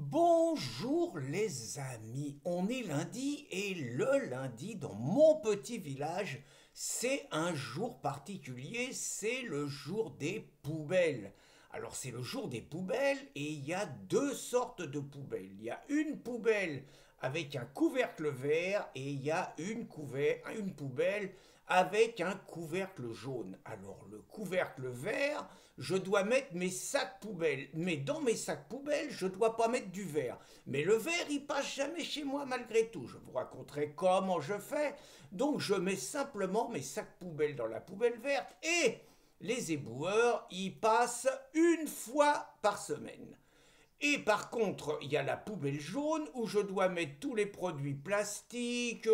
Bonjour les amis, on est lundi et le lundi dans mon petit village, c'est un jour particulier, c'est le jour des poubelles. Alors c'est le jour des poubelles et il y a deux sortes de poubelles. Il y a une poubelle avec un couvercle vert et il y a une poubelle avec un couvercle jaune. Alors le couvercle vert, je dois mettre mes sacs poubelles, mais dans mes sacs poubelles, je dois pas mettre du verre. Mais le verre, il passe jamais chez moi malgré tout. Je vous raconterai comment je fais. Donc je mets simplement mes sacs poubelles dans la poubelle verte et les éboueurs y passent une fois par semaine. Et par contre, il y a la poubelle jaune où je dois mettre tous les produits plastiques,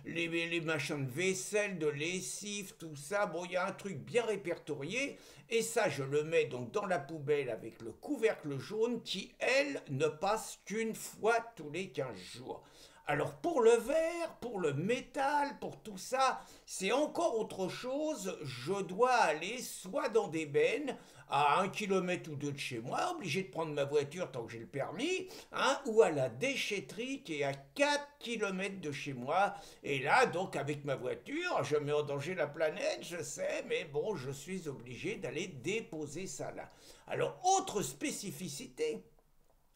les machins de vaisselle, de lessive, tout ça. Bon, il y a un truc bien répertorié. Et ça, je le mets donc dans la poubelle avec le couvercle jaune qui, elle, ne passe qu'une fois tous les 15 jours. Alors pour le verre, pour le métal, pour tout ça, c'est encore autre chose. Je dois aller soit dans des bennes à 1 kilomètre ou deux de chez moi, obligé de prendre ma voiture tant que j'ai le permis, hein, ou à la déchetterie qui est à 4 kilomètres de chez moi. Et là, donc avec ma voiture, je mets en danger la planète, je sais, mais bon, je suis obligé d'aller déposer ça là. Alors autre spécificité.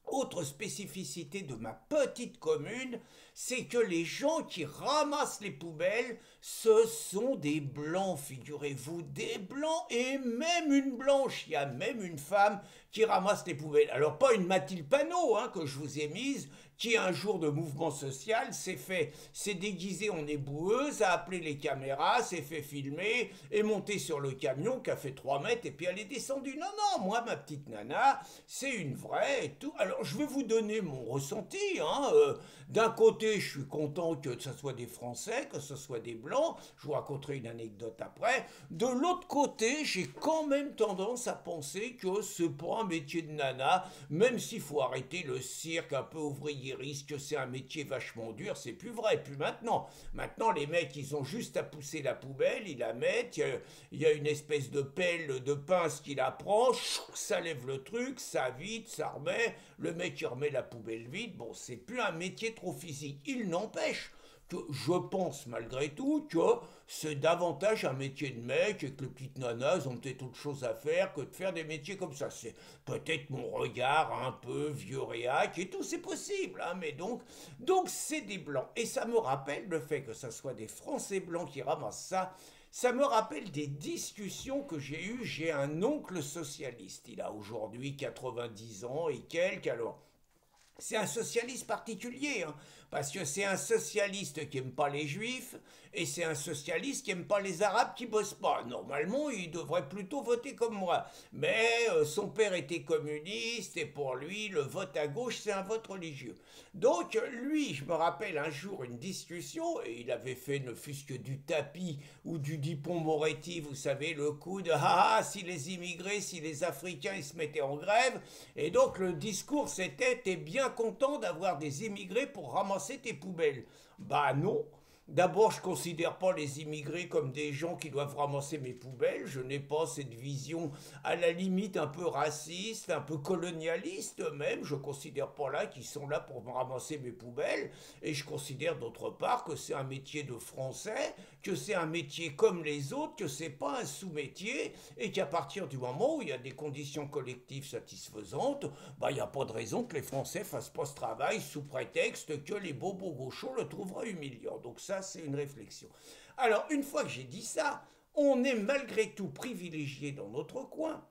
Autre spécificité de ma petite commune, c'est que les gens qui ramassent les poubelles, ce sont des blancs, figurez-vous, des blancs et même une blanche. Il y a même une femme qui ramasse les poubelles. Alors pas une Mathilde Panot hein, que je vous ai mise, qui un jour de mouvement social s'est déguisée en éboueuse, a appelé les caméras, s'est fait filmer, est montée sur le camion qui a fait 3 mètres et puis elle est descendue. Non, non, moi ma petite nana, c'est une vraie et tout. Alors je vais vous donner mon ressenti. Hein. D'un côté, je suis content que ce soit des Français, que ce soit des Blancs. Je vous raconterai une anecdote après. De l'autre côté, j'ai quand même tendance à penser que c'est pas un métier de nana, même s'il faut arrêter le cirque un peu ouvriériste, que c'est un métier vachement dur, c'est plus vrai, plus maintenant. Maintenant, les mecs, ils ont juste à pousser la poubelle, ils la mettent, il y a une espèce de pelle, de pince qui la prend, ça lève le truc, ça vide, ça remet, le mec il remet la poubelle vide, bon, c'est plus un métier trop physique. Il n'empêche que je pense malgré tout que c'est davantage un métier de mec et que les petites nanas ont peut-être autre chose à faire que de faire des métiers comme ça. C'est peut-être mon regard un peu vieux réac et tout, c'est possible, hein, mais donc c'est des blancs. Et ça me rappelle le fait que ce soit des Français blancs qui ramassent ça. Ça me rappelle des discussions que j'ai eues. J'ai un oncle socialiste. Il a aujourd'hui 90 ans et quelques. Alors, c'est un socialiste particulier, hein, parce que c'est un socialiste qui aime pas les juifs et c'est un socialiste qui aime pas les arabes qui bossent pas. Normalement, il devrait plutôt voter comme moi. Mais son père était communiste et pour lui, le vote à gauche, c'est un vote religieux. Donc, lui, je me rappelle un jour une discussion, et il avait fait ne fût-ce que du tapis ou du Dupont-Moretti, vous savez, le coup de ah, si les immigrés, si les Africains, ils se mettaient en grève. Et donc, le discours, c'était t'es bien content d'avoir des immigrés pour ramasser tes poubelles. Bah non. D'abord, je ne considère pas les immigrés comme des gens qui doivent ramasser mes poubelles. Je n'ai pas cette vision à la limite un peu raciste, un peu colonialiste même. Je ne considère pas là qu'ils sont là pour ramasser mes poubelles. Et je considère d'autre part que c'est un métier de français, que c'est un métier comme les autres, que c'est pas un sous-métier et qu'à partir du moment où il y a des conditions collectives satisfaisantes, bah, il n'y a pas de raison que les Français fassent pas ce travail sous prétexte que les bobos gauchos le trouveraient humiliant. Donc ça, c'est une réflexion. Alors, une fois que j'ai dit ça, on est malgré tout privilégié dans notre coin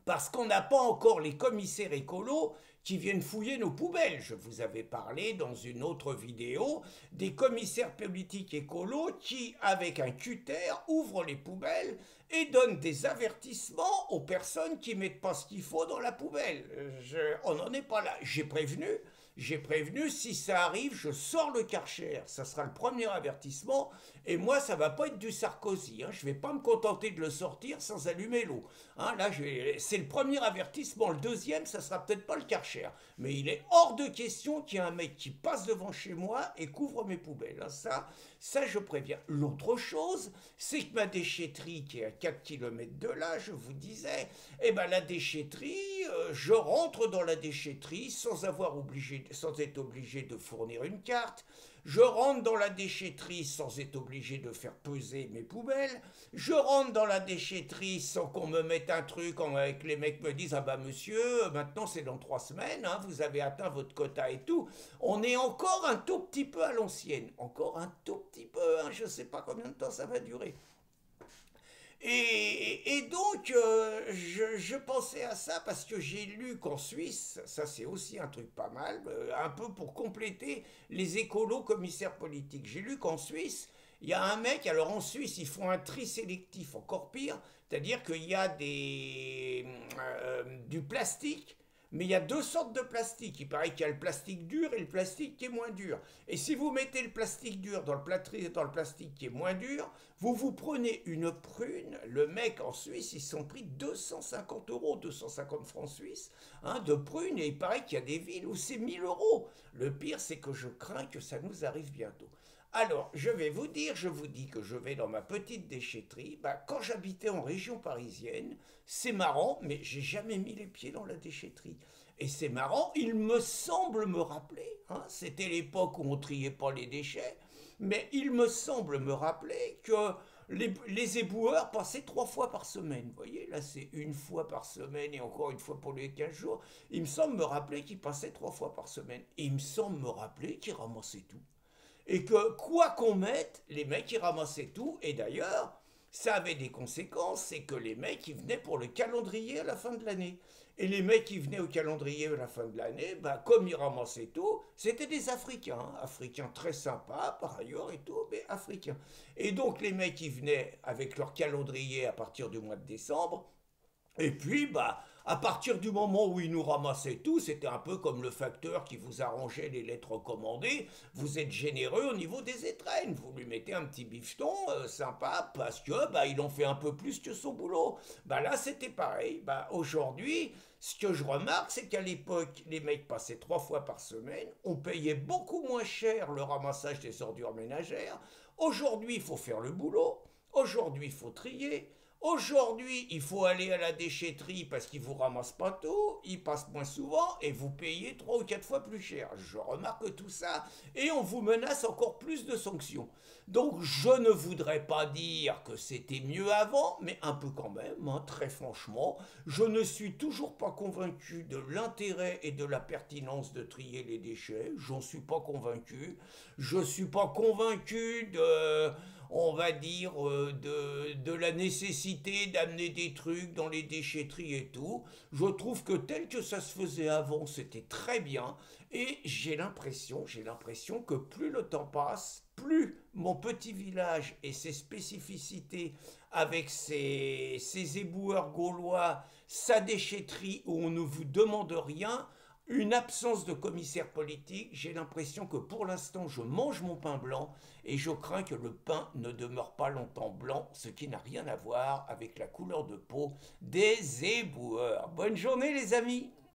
parce qu'on n'a pas encore les commissaires écolos qui viennent fouiller nos poubelles. Je vous avais parlé dans une autre vidéo des commissaires politiques écolos qui, avec un cutter, ouvrent les poubelles et donnent des avertissements aux personnes qui mettent pas ce qu'il faut dans la poubelle. On n'en est pas là. J'ai prévenu, j'ai prévenu, si ça arrive, je sors le Karcher. Ça sera le premier avertissement. Et moi, ça va pas être du Sarkozy. Hein. Je vais pas me contenter de le sortir sans allumer l'eau. Hein, là, c'est le premier avertissement. Le deuxième, ça sera peut-être pas le Karcher. Mais il est hors de question qu'il y ait un mec qui passe devant chez moi et couvre mes poubelles. Hein. Ça, je préviens. L'autre chose, c'est que ma déchetterie, qui est à 4 km de là, je vous disais, eh ben la déchetterie, je rentre dans la déchetterie sans être obligé de fournir une carte. Je rentre dans la déchetterie sans être obligé de faire peser mes poubelles. Je rentre dans la déchetterie sans qu'on me mette un truc, avec les mecs me disent ah bah monsieur, maintenant c'est dans 3 semaines, hein, vous avez atteint votre quota et tout. On est encore un tout petit peu à l'ancienne, encore un tout petit peu, hein, je ne sais pas combien de temps ça va durer. Et donc, je pensais à ça parce que j'ai lu qu'en Suisse, ça c'est aussi un truc pas mal, un peu pour compléter les écolos commissaires politiques. J'ai lu qu'en Suisse, il y a un mec, alors en Suisse, ils font un tri sélectif encore pire, c'est-à-dire qu'il y a du plastique, mais il y a deux sortes de plastique. Il paraît qu'il y a le plastique dur et le plastique qui est moins dur. Et si vous mettez le plastique dur dans le plastique qui est moins dur, vous prenez une prune. Le mec en Suisse, ils se sont pris 250 euros, 250 francs suisses, hein, de prune. Et il paraît qu'il y a des villes où c'est 1000 euros. Le pire, c'est que je crains que ça nous arrive bientôt. Alors, je vous dis que je vais dans ma petite déchetterie. Bah, quand j'habitais en région parisienne, c'est marrant, mais j'ai jamais mis les pieds dans la déchetterie. Et c'est marrant, il me semble me rappeler, hein, c'était l'époque où on triait pas les déchets, mais il me semble me rappeler que les éboueurs passaient 3 fois par semaine. Vous voyez, là c'est une fois par semaine et encore une fois pour les 15 jours. Il me semble me rappeler qu'ils passaient 3 fois par semaine. Et il me semble me rappeler qu'ils ramassaient tout. Et que quoi qu'on mette, les mecs ils ramassaient tout. Et d'ailleurs, ça avait des conséquences, c'est que les mecs ils venaient pour le calendrier à la fin de l'année. Et les mecs qui venaient au calendrier à la fin de l'année, bah, comme ils ramassaient tout, c'était des Africains. Hein, Africains très sympas par ailleurs et tout, mais Africains. Et donc les mecs ils venaient avec leur calendrier à partir du mois de décembre. Et puis, bah, à partir du moment où il nous ramassait tout, c'était un peu comme le facteur qui vous arrangeait les lettres commandées. Vous êtes généreux au niveau des étrennes. Vous lui mettez un petit bifton sympa parce que bah, il en fait un peu plus que son boulot. Bah là, c'était pareil. Bah, aujourd'hui, ce que je remarque, c'est qu'à l'époque, les mecs passaient 3 fois par semaine. On payait beaucoup moins cher le ramassage des ordures ménagères. Aujourd'hui, il faut faire le boulot. Aujourd'hui, il faut trier. Aujourd'hui, il faut aller à la déchetterie parce qu'ils vous ramassent pas tout, ils passent moins souvent et vous payez 3 ou 4 fois plus cher. Je remarque tout ça et on vous menace encore plus de sanctions. Donc je ne voudrais pas dire que c'était mieux avant, mais un peu quand même, hein, très franchement. Je ne suis toujours pas convaincu de l'intérêt et de la pertinence de trier les déchets. J'en suis pas convaincu. Je suis pas convaincu de on va dire, de la nécessité d'amener des trucs dans les déchetteries et tout. Je trouve que tel que ça se faisait avant, c'était très bien. Et j'ai l'impression que plus le temps passe, plus mon petit village et ses spécificités avec ses éboueurs gaulois, sa déchetterie où on ne vous demande rien, une absence de commissaire politique, j'ai l'impression que pour l'instant je mange mon pain blanc et je crains que le pain ne demeure pas longtemps blanc, ce qui n'a rien à voir avec la couleur de peau des éboueurs. Bonne journée les amis!